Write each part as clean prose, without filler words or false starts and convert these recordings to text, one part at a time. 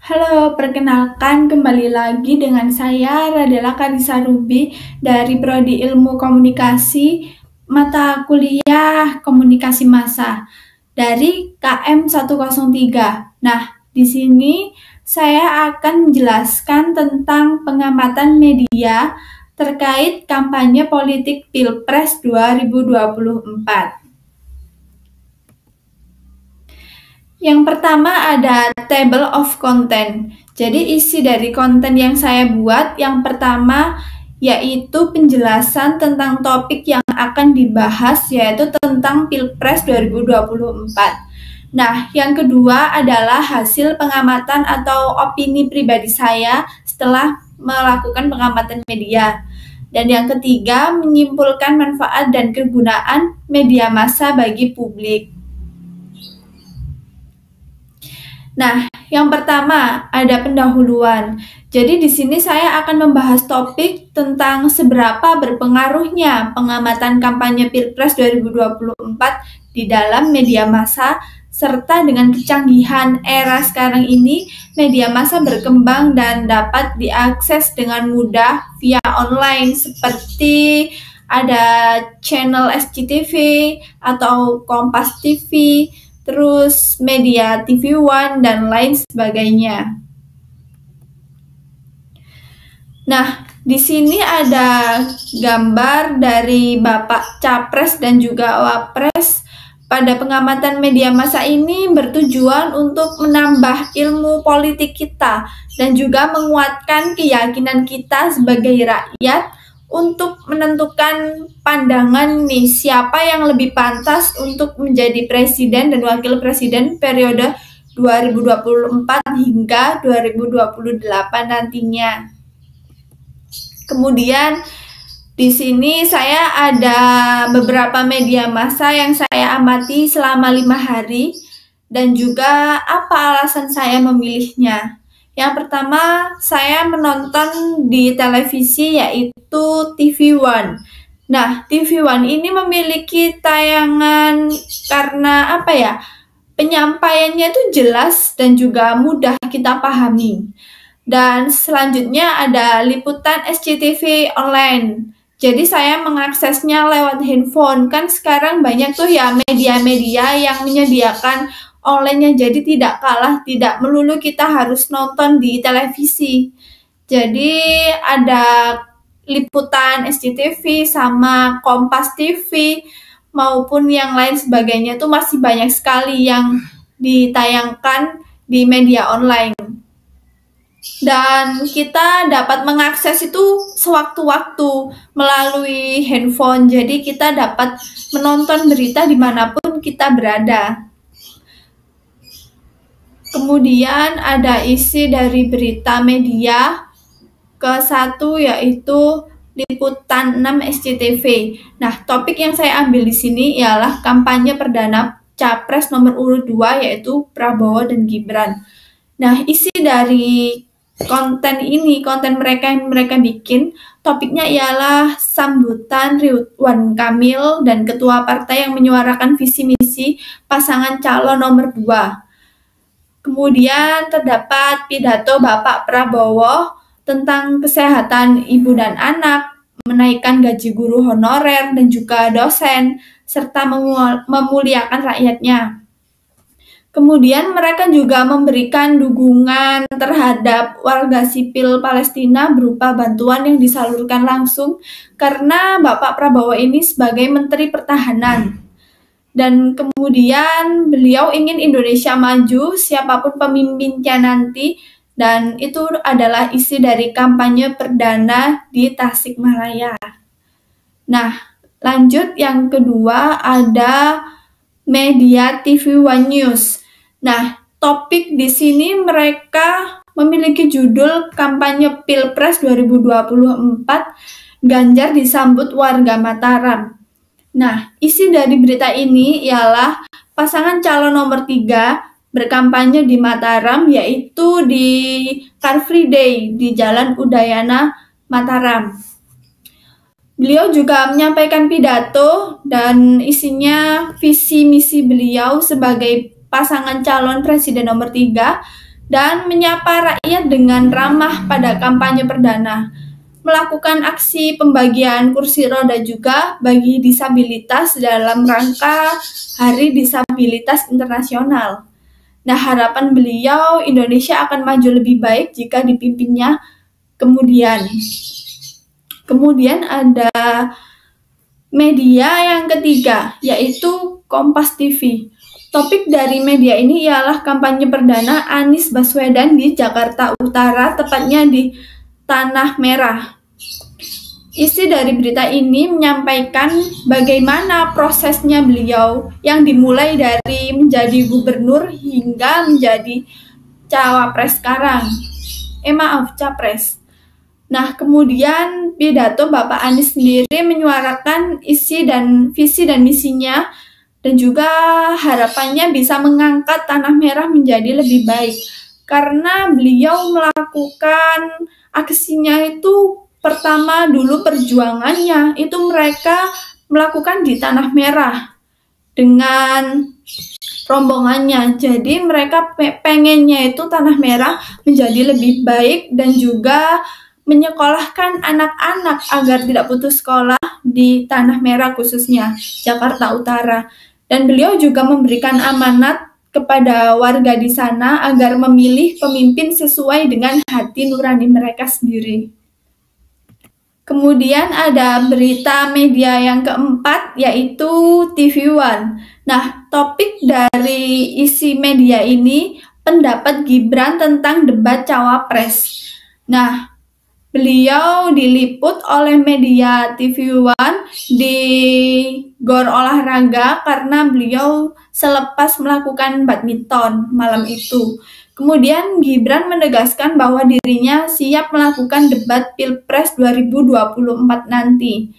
Halo, perkenalkan kembali lagi dengan saya Radela Karisa Ruby dari Prodi Ilmu Komunikasi, mata kuliah Komunikasi Massa dari KM 103. Nah, di sini saya akan menjelaskan tentang pengamatan media terkait kampanye politik Pilpres 2024. Yang pertama ada table of content. Jadi isi dari konten yang saya buat yang pertama yaitu penjelasan tentang topik yang akan dibahas yaitu tentang Pilpres 2024. Nah, yang kedua adalah hasil pengamatan atau opini pribadi saya setelah melakukan pengamatan media. Dan yang ketiga, menyimpulkan manfaat dan kegunaan media massa bagi publik. Nah, yang pertama ada pendahuluan. Jadi di sini saya akan membahas topik tentang seberapa berpengaruhnya pengamatan kampanye Pilpres 2024 di dalam media massa serta dengan kecanggihan era sekarang ini media massa berkembang dan dapat diakses dengan mudah via online seperti ada channel SCTV atau Kompas TV, terus media TV One, dan lain sebagainya. Nah, di sini ada gambar dari Bapak Capres dan juga Wapres. Pada pengamatan media massa ini bertujuan untuk menambah ilmu politik kita dan juga menguatkan keyakinan kita sebagai rakyat untuk menentukan pandangan nih siapa yang lebih pantas untuk menjadi presiden dan wakil presiden periode 2024 hingga 2028 nantinya. Kemudian di sini saya ada beberapa media massa yang saya amati selama 5 hari dan juga apa alasan saya memilihnya. Yang pertama, saya menonton di televisi yaitu TV One. Nah, TV One ini memiliki tayangan karena apa ya? Penyampaiannya itu jelas dan juga mudah kita pahami. Dan selanjutnya ada liputan SCTV online. Jadi saya mengaksesnya lewat handphone. Kan sekarang banyak tuh ya media-media yang menyediakan online-nya, jadi tidak melulu kita harus nonton di televisi. Jadi ada liputan SCTV sama Kompas TV maupun yang lain sebagainya tuh masih banyak sekali yang ditayangkan di media online. Dan kita dapat mengakses itu sewaktu-waktu melalui handphone. Jadi kita dapat menonton berita dimanapun kita berada. Kemudian ada isi dari berita media ke-1 yaitu liputan 6 SCTV. Nah, topik yang saya ambil di sini ialah kampanye perdana Capres nomor urut 2 yaitu Prabowo dan Gibran. Nah, isi dari konten mereka yang mereka bikin, topiknya ialah sambutan Ridwan Kamil dan ketua partai yang menyuarakan visi misi pasangan calon nomor 2. Kemudian terdapat pidato Bapak Prabowo tentang kesehatan ibu dan anak, menaikkan gaji guru honorer dan juga dosen, serta memuliakan rakyatnya. Kemudian mereka juga memberikan dukungan terhadap warga sipil Palestina berupa bantuan yang disalurkan langsung karena Bapak Prabowo ini sebagai Menteri Pertahanan. Dan kemudian beliau ingin Indonesia maju siapapun pemimpinnya nanti, dan itu adalah isi dari kampanye perdana di Tasikmalaya. Nah, lanjut yang kedua ada media TV One News. Nah, topik di sini mereka memiliki judul kampanye Pilpres 2024, Ganjar disambut warga Mataram. Nah, isi dari berita ini ialah pasangan calon nomor 3 berkampanye di Mataram, yaitu di Car Free Day di Jalan Udayana, Mataram. Beliau juga menyampaikan pidato dan isinya visi misi beliau sebagai pasangan calon presiden nomor 3 dan menyapa rakyat dengan ramah pada kampanye perdana, melakukan aksi pembagian kursi roda juga bagi disabilitas dalam rangka Hari Disabilitas Internasional. Nah, harapan beliau Indonesia akan maju lebih baik jika dipimpinnya kemudian. Kemudian ada media yang ketiga, yaitu Kompas TV. Topik dari media ini ialah kampanye perdana Anies Baswedan di Jakarta Utara, tepatnya di Tanah Merah. Isi dari berita ini menyampaikan bagaimana prosesnya beliau yang dimulai dari menjadi gubernur hingga menjadi cawapres sekarang. Capres. Nah, kemudian pidato Bapak Anies sendiri menyuarakan isi dan visi dan misinya dan juga harapannya bisa mengangkat Tanah Merah menjadi lebih baik. Karena beliau melakukan aksinya itu pertama dulu perjuangannya itu mereka melakukan di Tanah Merah dengan rombongannya. Jadi mereka pengennya itu Tanah Merah menjadi lebih baik dan juga menyekolahkan anak-anak agar tidak putus sekolah di Tanah Merah khususnya Jakarta Utara. Dan beliau juga memberikan amanat kepada warga di sana agar memilih pemimpin sesuai dengan hati nurani mereka sendiri. Kemudian ada berita media yang keempat, yaitu TV One. Nah, topik dari isi media ini pendapat Gibran tentang debat cawapres. Nah, beliau diliput oleh media TV One di Gor Olahraga karena beliau selepas melakukan badminton malam itu. Kemudian Gibran menegaskan bahwa dirinya siap melakukan debat Pilpres 2024 nanti.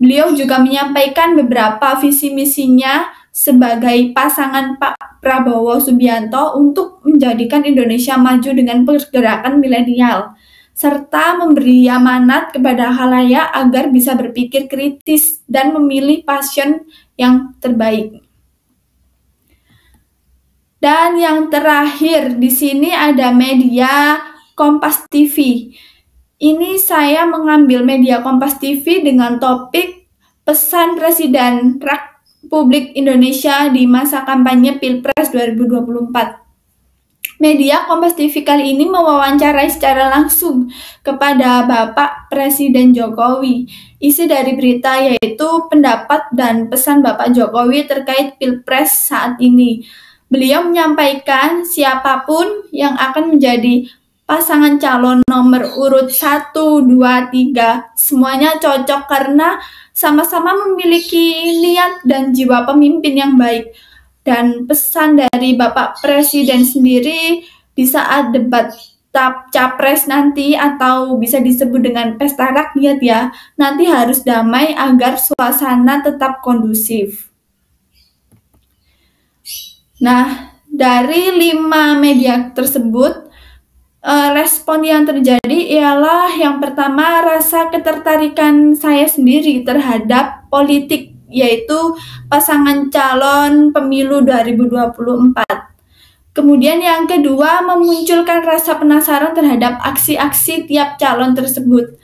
Beliau juga menyampaikan beberapa visi misinya sebagai pasangan Pak Prabowo Subianto untuk menjadikan Indonesia maju dengan pergerakan milenial, serta memberi amanat kepada khalayak agar bisa berpikir kritis dan memilih passion yang terbaik. Dan yang terakhir di sini ada media Kompas TV. Ini saya mengambil media Kompas TV dengan topik pesan Presiden Republik Indonesia di masa kampanye Pilpres 2024. Media Kompas TV kali ini mewawancarai secara langsung kepada Bapak Presiden Jokowi. Isi dari berita yaitu pendapat dan pesan Bapak Jokowi terkait Pilpres saat ini. Beliau menyampaikan siapapun yang akan menjadi pasangan calon nomor urut 1, 2, 3, semuanya cocok karena sama-sama memiliki niat dan jiwa pemimpin yang baik. Dan pesan dari Bapak Presiden sendiri di saat debat capres nanti atau bisa disebut dengan pesta rakyat ya, nanti harus damai agar suasana tetap kondusif. Nah, dari 5 media tersebut, respon yang terjadi ialah yang pertama rasa ketertarikan saya sendiri terhadap politik, yaitu pasangan calon pemilu 2024. Kemudian yang kedua memunculkan rasa penasaran terhadap aksi-aksi tiap calon tersebut.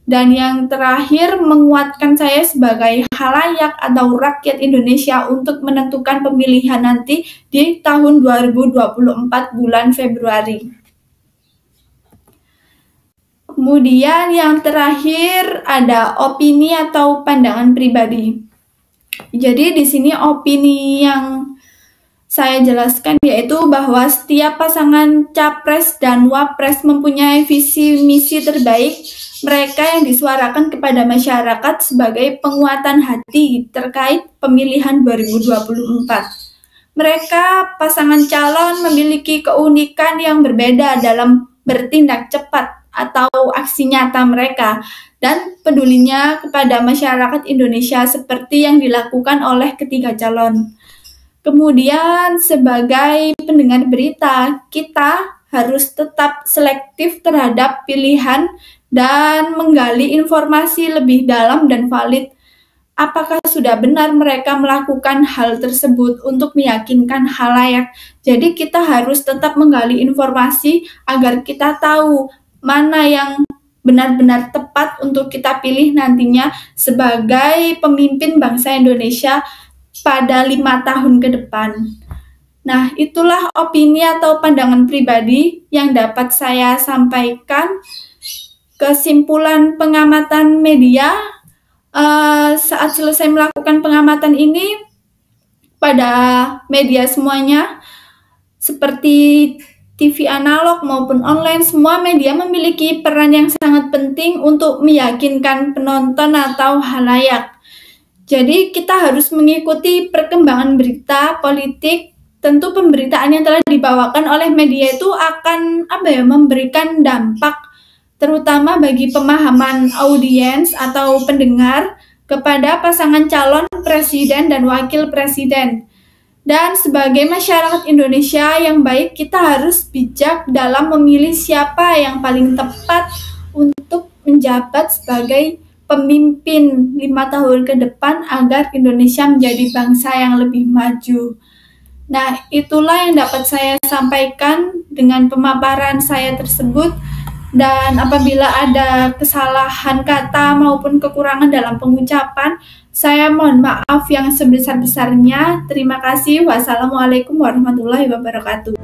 Dan yang terakhir menguatkan saya sebagai khalayak atau rakyat Indonesia untuk menentukan pemilihan nanti di tahun 2024 bulan Februari. Kemudian yang terakhir ada opini atau pandangan pribadi. Jadi di sini opini yang saya jelaskan yaitu bahwa setiap pasangan capres dan wapres mempunyai visi misi terbaik mereka yang disuarakan kepada masyarakat sebagai penguatan hati terkait pemilihan 2024. Mereka pasangan calon memiliki keunikan yang berbeda dalam bertindak cepat atau aksi nyata mereka dan pedulinya kepada masyarakat Indonesia seperti yang dilakukan oleh ketiga calon. Kemudian sebagai pendengar berita, kita harus tetap selektif terhadap pilihan dan menggali informasi lebih dalam dan valid. apakah sudah benar mereka melakukan hal tersebut untuk meyakinkan khalayak. Jadi kita harus tetap menggali informasi agar kita tahu mana yang benar-benar tepat untuk kita pilih nantinya sebagai pemimpin bangsa Indonesia pada 5 tahun ke depan. Nah, itulah opini atau pandangan pribadi yang dapat saya sampaikan. Kesimpulan pengamatan media saat selesai melakukan pengamatan ini pada media semuanya, seperti TV analog maupun online, semua media memiliki peran yang sangat penting untuk meyakinkan penonton atau khalayak. Jadi kita harus mengikuti perkembangan berita politik. Tentu pemberitaan yang telah dibawakan oleh media itu akan memberikan dampak terutama bagi pemahaman audiens atau pendengar kepada pasangan calon presiden dan wakil presiden. Dan sebagai masyarakat Indonesia yang baik, kita harus bijak dalam memilih siapa yang paling tepat untuk menjabat sebagai pemimpin 5 tahun ke depan agar Indonesia menjadi bangsa yang lebih maju. Nah, itulah yang dapat saya sampaikan dengan pemaparan saya tersebut. Dan apabila ada kesalahan kata maupun kekurangan dalam pengucapan, saya mohon maaf yang sebesar-besarnya. Terima kasih. Wassalamualaikum warahmatullahi wabarakatuh.